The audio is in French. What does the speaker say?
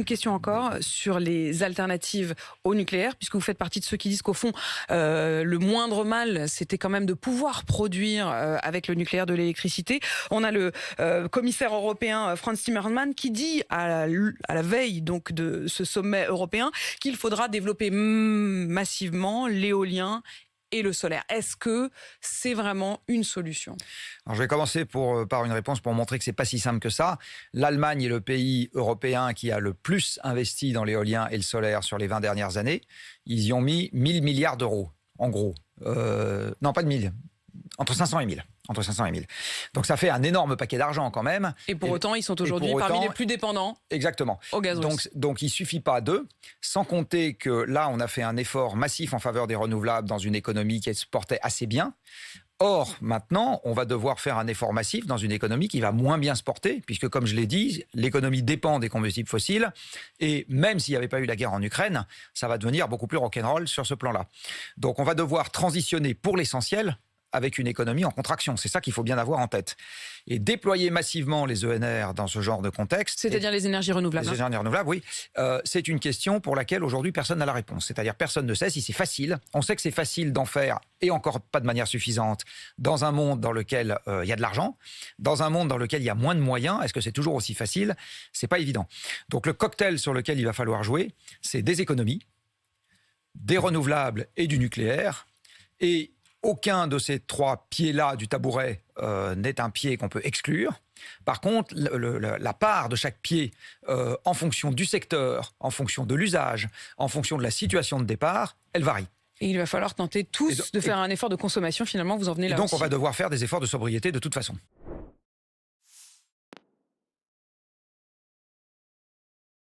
Une question encore sur les alternatives au nucléaire, puisque vous faites partie de ceux qui disent qu'au fond, le moindre mal, c'était quand même de pouvoir produire avec le nucléaire de l'électricité. On a le commissaire européen Frans Timmermans qui dit à la veille donc de ce sommet européen qu'il faudra développer massivement l'éolien et le solaire. Est-ce que c'est vraiment une solution? Alors, je vais commencer par une réponse pour montrer que c'est pas si simple que ça. L'Allemagne est le pays européen qui a le plus investi dans l'éolien et le solaire sur les 20 dernières années. Ils y ont mis 1000 milliards d'euros, en gros. Non, pas de 1000. Entre 500 et 1000. Entre 500 et 1000. Donc ça fait un énorme paquet d'argent quand même. Et pour autant, ils sont aujourd'hui parmi les plus dépendants. Exactement. Au gaz russe. Donc il ne suffit pas d'eux, sans compter que là, on a fait un effort massif en faveur des renouvelables dans une économie qui se portait assez bien. Or, maintenant, on va devoir faire un effort massif dans une économie qui va moins bien se porter, puisque, comme je l'ai dit, l'économie dépend des combustibles fossiles, et même s'il n'y avait pas eu la guerre en Ukraine, ça va devenir beaucoup plus rock'n'roll sur ce plan-là. Donc on va devoir transitionner pour l'essentiel avec une économie en contraction. C'est ça qu'il faut bien avoir en tête. Et déployer massivement les ENR dans ce genre de contexte... C'est-à-dire les énergies renouvelables. Les énergies renouvelables, oui. C'est une question pour laquelle aujourd'hui personne n'a la réponse. C'est-à-dire personne ne sait si c'est facile. On sait que c'est facile d'en faire, et encore pas de manière suffisante, dans un monde dans lequel il y a de l'argent, dans un monde dans lequel il y a moins de moyens. Est-ce que c'est toujours aussi facile? C'est pas évident. Donc le cocktail sur lequel il va falloir jouer, c'est des économies, des renouvelables et du nucléaire. Et aucun de ces trois pieds-là du tabouret n'est un pied qu'on peut exclure. Par contre, la part de chaque pied, en fonction du secteur, en fonction de l'usage, en fonction de la situation de départ, elle varie. Et il va falloir tenter tous de faire un effort de consommation, finalement, vous en venez là aussi. Donc aussi. on va devoir faire des efforts de sobriété de toute façon.